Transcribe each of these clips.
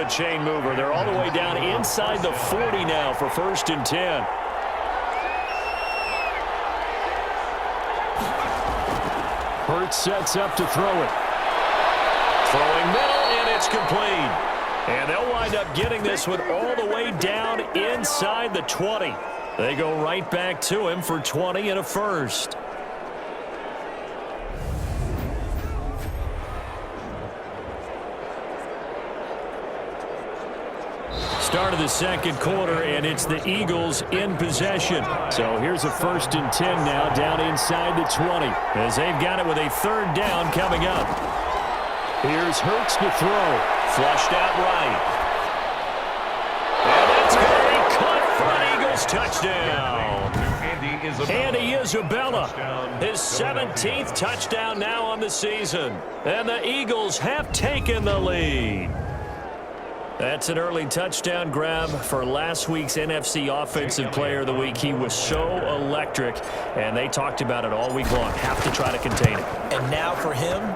a chain mover. They're all the way down inside the 40 now for 1st and 10. Hurts sets up to throw it. Throwing middle, and it's complete. And they'll wind up getting this one all the way down inside the 20. They go right back to him for 20 and a first. Start of the second quarter, and it's the Eagles in possession. So here's a 1st and 10 now down inside the 20 as they've got it with a 3rd down coming up. Here's Hurts to throw. Flushed out right. And that's going to be caught for an Eagles touchdown. Andy Isabella, his 17th touchdown now on the season. And the Eagles have taken the lead. That's an early touchdown grab for last week's NFC Offensive Player of the Week. He was so electric, and they talked about it all week long. Have to try to contain it. And now for him,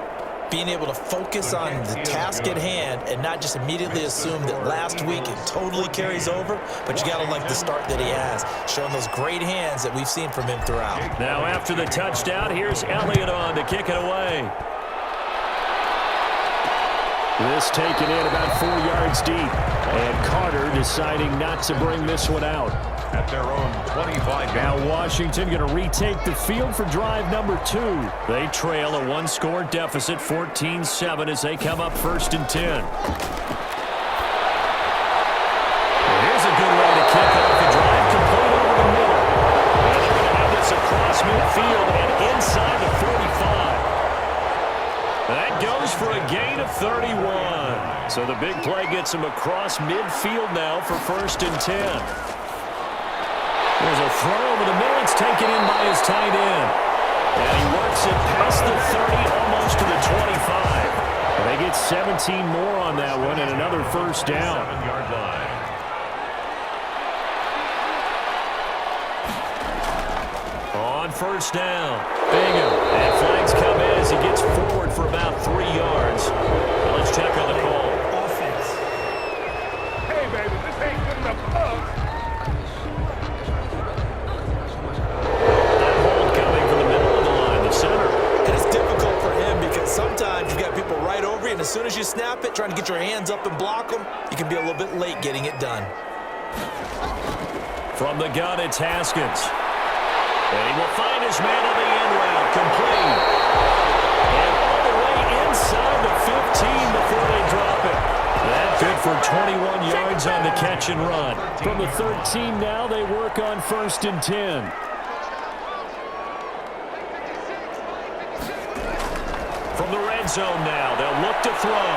being able to focus on the task at hand and not just immediately assume that last week it totally carries over, but you got to like the start that he has, showing those great hands that we've seen from him throughout. Now after the touchdown, here's Elliott on to kick it away. This taken in about 4 yards deep. And Carter deciding not to bring this one out. At their own 25. Now Washington going to retake the field for drive number 2. They trail a one-score deficit, 14-7, as they come up 1st and 10. Here's a good way to kick off the drive, complete over the middle. And they're going to have this across midfield and inside the 45. That goes for a gain of 31. So the big play gets him across midfield now for 1st and 10. There's a throw over the middle. It's taken in by his tight end. And he works it past the 30, almost to the 25. And they get 17 more on that one and another 1st down. 7-yard line. On 1st down. Bingham. And flags come in as he gets forward for about 3 yards. Now let's check on the call. Offense. Hey, baby, this ain't good enough for us. That hold coming from the middle of the line, the center. And it's difficult for him because sometimes you've got people right over you, and as soon as you snap it, trying to get your hands up and block them, you can be a little bit late getting it done. From the gun, it's Haskins. And he will find his man on the end route, complete. And all the way inside the 15 before they drop it. That good for 21 yards on the catch and run. From the 13 now, they work on 1st and 10. From the red zone now, they'll look to throw.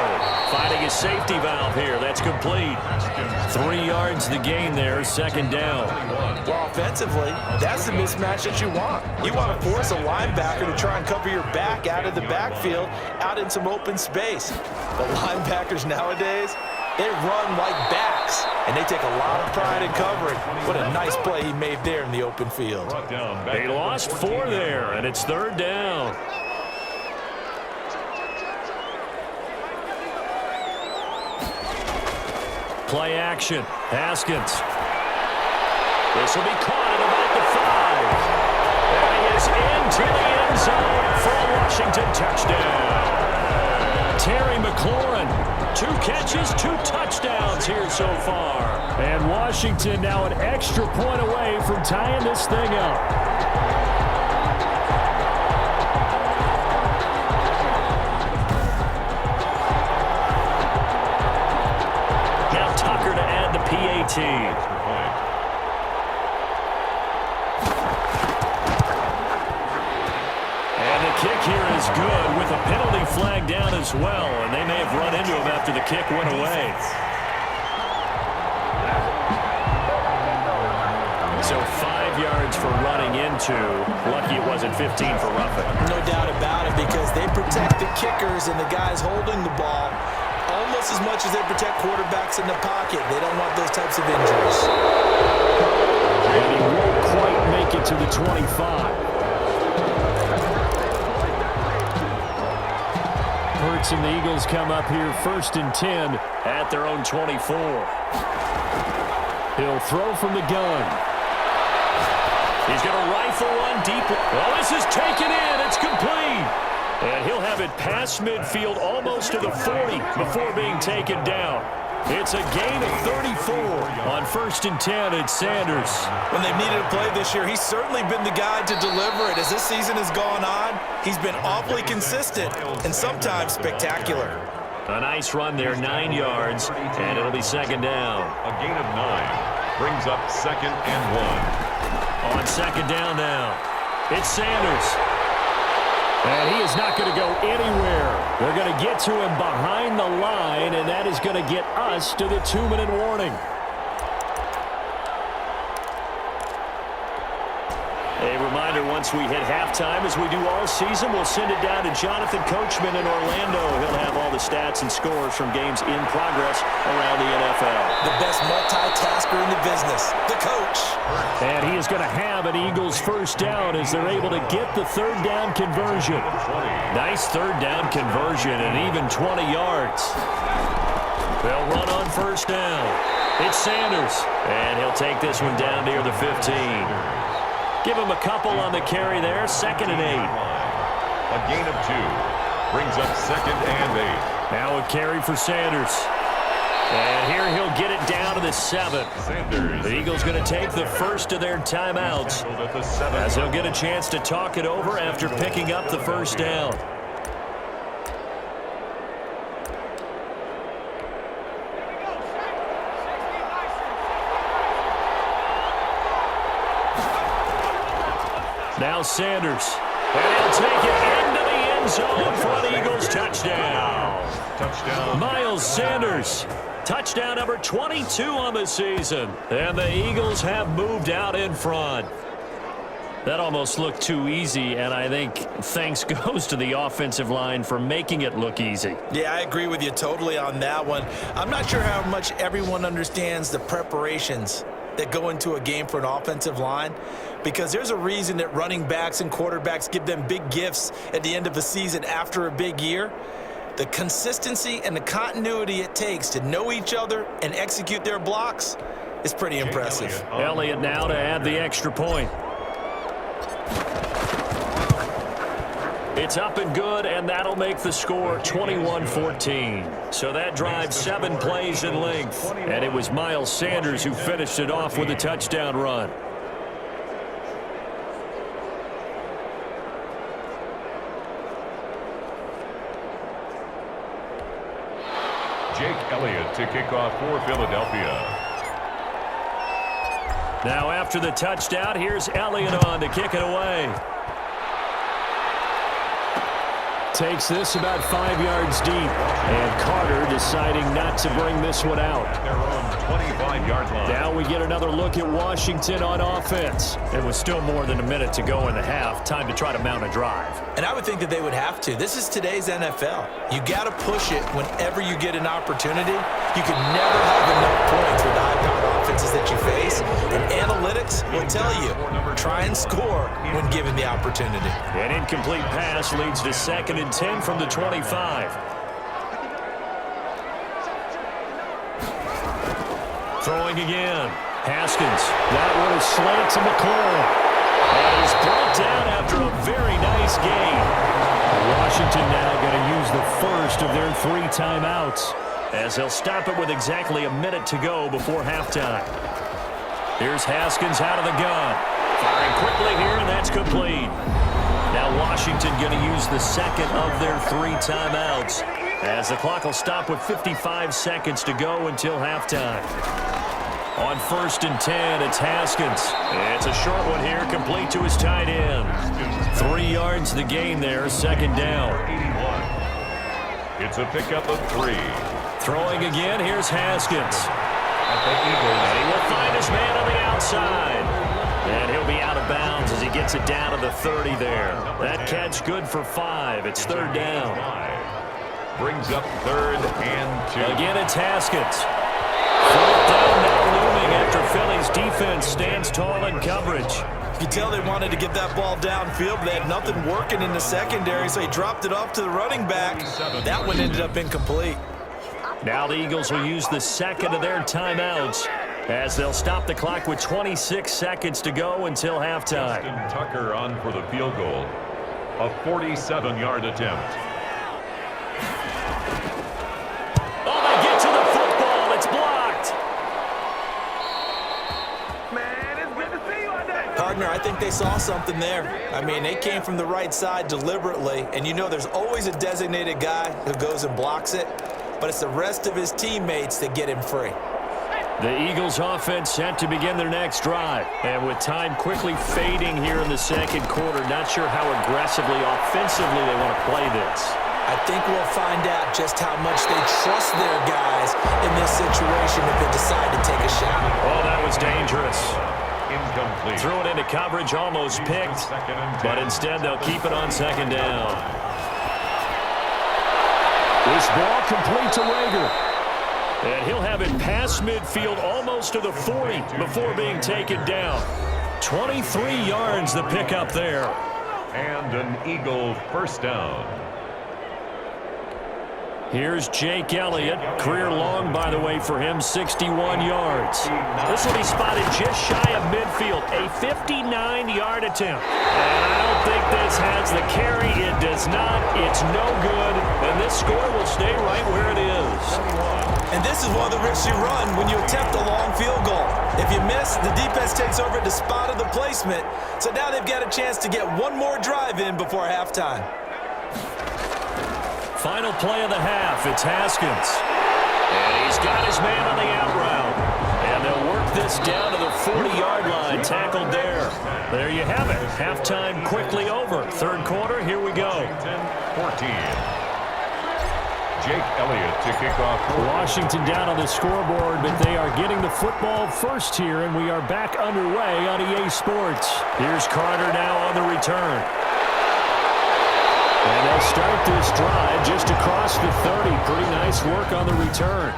Finding a safety valve here. That's complete. 3 yards the gain there, 2nd down. Well, offensively, that's the mismatch that you want. You want to force a linebacker to try and cover your back out of the backfield, out in some open space. The linebackers nowadays, they run like backs, and they take a lot of pride in covering. What a nice play he made there in the open field. They lost 4 there, and it's 3rd down. Play action. Haskins. This will be caught at about the 5. And he is into the end zone for a Washington touchdown. Terry McLaurin, 2 catches, 2 touchdowns here so far. And Washington now an extra point away from tying this thing up. PAT. And the kick here is good with a penalty flag down as well, and they may have run into him after the kick went away. So 5 yards for running into. Lucky it wasn't 15 for roughing. No doubt about it, because they protect the kickers and the guys holding the ball almost as much as they protect quarterbacks in the pocket. They don't want those types of injuries. And he won't quite make it to the 25. Hurts and the Eagles come up here 1st and 10 at their own 24. He'll throw from the gun. He's going to rifle one deep. Well, this is taken in. It's complete. And he'll have it past midfield almost to the 40 before being taken down. It's a gain of 34 on 1st and 10. It's Sanders. When they've needed a play this year, he's certainly been the guy to deliver it. As this season has gone on, he's been awfully consistent and sometimes spectacular. A nice run there, 9 yards, and it'll be 2nd down. A gain of 9 brings up 2nd and 1. On 2nd down now, it's Sanders. And he is not going to go anywhere. They're going to get to him behind the line, and that is going to get us to the 2-minute warning. A reminder, once we hit halftime, as we do all season, we'll send it down to Jonathan Coachman in Orlando. He'll have all the stats and scores from games in progress around the NFL. The best multitasker in the business, the coach. And he is going to have an Eagles 1st down as they're able to get the 3rd down conversion. Nice 3rd down conversion and even 20 yards. They'll run on 1st down. It's Sanders, and he'll take this one down near the 15. Give him a couple on the carry there, 2nd and 8. A gain of 2 brings up 2nd and 8. Now a carry for Sanders. And here he'll get it down to the 7. Sanders. The Eagles going to take the first of their timeouts as he'll get a chance to talk it over after picking up the 1st down. Now Sanders, and he'll take it into the end zone for the Eagles touchdown. Touchdown. Miles Sanders, touchdown number 22 on the season. And the Eagles have moved out in front. That almost looked too easy, and I think thanks goes to the offensive line for making it look easy. Yeah, I agree with you totally on that one. I'm not sure how much everyone understands the preparations that go into a game for an offensive line, because there's a reason that running backs and quarterbacks give them big gifts at the end of the season after a big year. The consistency and the continuity it takes to know each other and execute their blocks is pretty impressive. Elliott now to add the extra point. It's up and good, and that'll make the score 21-14. So that drive 7 plays in length, and it was Miles Sanders who finished it off with a touchdown run. Jake Elliott to kick off for Philadelphia. Now after the touchdown, here's Elliott on to kick it away. Takes this about 5 yards deep, and Carter deciding not to bring this one out. Their own 25-yard line. Now we get another look at Washington on offense. It was still more than a minute to go in the half. Time to try to mount a drive. And I would think that they would have to. This is today's NFL. You got to push it whenever you get an opportunity. You can never have enough points with the high-powered offenses that you face. And analytics will tell you, try and score when given the opportunity. An incomplete pass leads to 2nd and 10 from the 25. Throwing again. Haskins. That one is slant to McLaurin. And he's brought down after a very nice gain. Washington now going to use the first of their 3 timeouts, as they'll stop it with exactly a minute to go before halftime. Here's Haskins out of the gun. Firing quickly here, and that's complete. Now Washington going to use the second of their 3 timeouts, as the clock will stop with 55 seconds to go until halftime. On 1st and 10, it's Haskins. It's a short one here, complete to his tight end. 3 yards the gain there, 2nd down. 81. It's a pickup of 3. Throwing again, here's Haskins. And he will find his man on the outside. And he'll be out of bounds as he gets it down to the 30 there. That catch good for 5. It's 3rd down. Brings up 3rd and 2. Again, it's Haskins. 4th down now looming after Philly's defense stands tall in coverage. You could tell they wanted to get that ball downfield, but they had nothing working in the secondary, so he dropped it off to the running back. That one ended up incomplete. Now the Eagles will use the second of their timeouts as they'll stop the clock with 26 seconds to go until halftime. Justin Tucker on for the field goal. A 47-yard attempt. Oh, they get to the football. It's blocked. Man, it's good to see you out there. Partner, I think they saw something there. I mean, they came from the right side deliberately, and you know there's always a designated guy who goes and blocks it, but it's the rest of his teammates that get him free. The Eagles offense set to begin their next drive. And with time quickly fading here in the second quarter, not sure how aggressively, offensively they want to play this. I think we'll find out just how much they trust their guys in this situation if they decide to take a shot. Oh, that was dangerous. Incomplete. Threw it into coverage, almost picked, but instead they'll keep it on second down. This ball complete to Rager. And he'll have it past midfield almost to the 40 before being taken down. 23 yards the pickup there. And an Eagle first down. Here's Jake Elliott. Career long, by the way, for him, 61 yards. This will be spotted just shy of midfield. A 59-yard attempt. And I don't think this has the carry. It does not. It's no good. And this score will stay right where it is. And this is one of the risks you run when you attempt a long field goal. If you miss, the defense takes over at the spot of the placement. So now they've got a chance to get one more drive in before halftime. Final play of the half. It's Haskins. And he's got his man on the out route. And they'll work this down to the 40-yard line. Tackled there. There you have it. Halftime quickly over. Third quarter, here we go. 14. Jake Elliott to kick off. Washington down on the scoreboard, but they are getting the football first here, and we are back underway on EA Sports. Here's Carter now on the return. And they'll start this drive just across the 30. Pretty nice work on the return.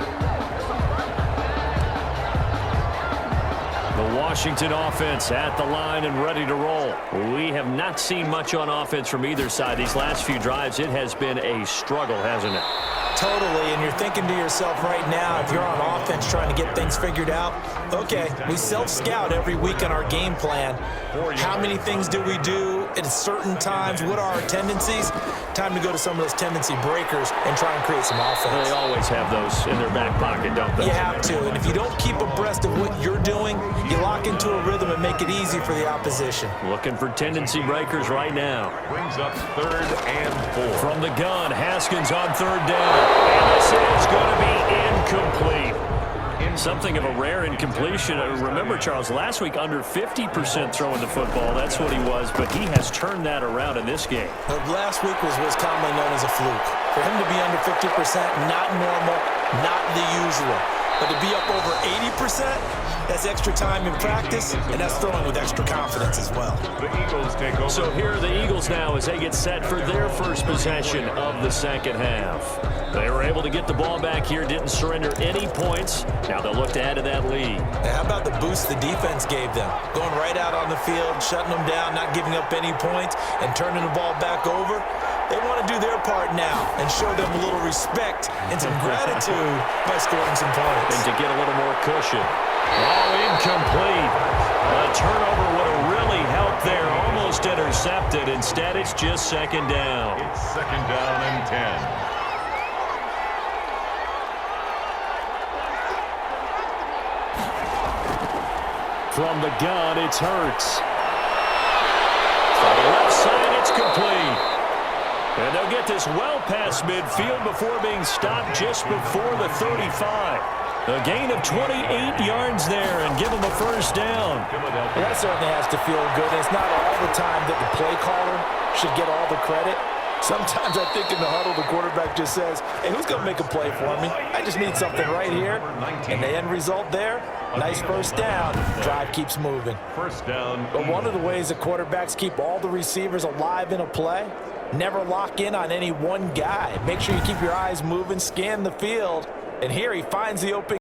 The Washington offense at the line and ready to roll. We have not seen much on offense from either side. These last few drives, it has been a struggle, hasn't it? Totally, and you're thinking to yourself right now, if you're on offense trying to get things figured out, okay, we self-scout every week on our game plan. How many things do we do at certain times? What are our tendencies? Time to go to some of those tendency breakers and try and create some offense. They always have those in their back pocket, don't they? You have to, and if you don't keep abreast of what you're doing, you lock into a rhythm and make it easy for the opposition. Looking for tendency breakers right now. Brings up 3rd and 4. From the gun, Haskins on 3rd down. And this is going to be incomplete. Something of a rare incompletion. Remember, Charles, last week under 50% throwing the football. That's what he was, but he has turned that around in this game. Last week was what's commonly known as a fluke. For him to be under 50%, not normal, not the usual. But to be up over 80%, that's extra time in practice, and that's throwing with extra confidence as well. The Eagles take over. So here are the Eagles now as they get set for their first possession of the second half. They were able to get the ball back here, didn't surrender any points. Now they'll look to add to that lead. Now, how about the boost the defense gave them? Going right out on the field, shutting them down, not giving up any points, and turning the ball back over. They want to do their part now and show them a little respect and some gratitude by scoring some points. And to get a little more cushion. Oh, incomplete. A turnover would have really helped there. Almost intercepted. Instead, it's just second down. It's 2nd down and 10. From the gun, it's Hurts. From the left side, it's complete. And they'll get this well past midfield before being stopped just before the 35. A gain of 28 yards there and give them a first down. That certainly has to feel good. It's not all the time that the play caller should get all the credit. Sometimes I think in the huddle, the quarterback just says, hey, who's going to make a play for me? I just need something right here. And the end result there, nice first down. Drive keeps moving. First down. But one of the ways the quarterbacks keep all the receivers alive in a play, never lock in on any one guy. Make sure you keep your eyes moving, scan the field. And here he finds the open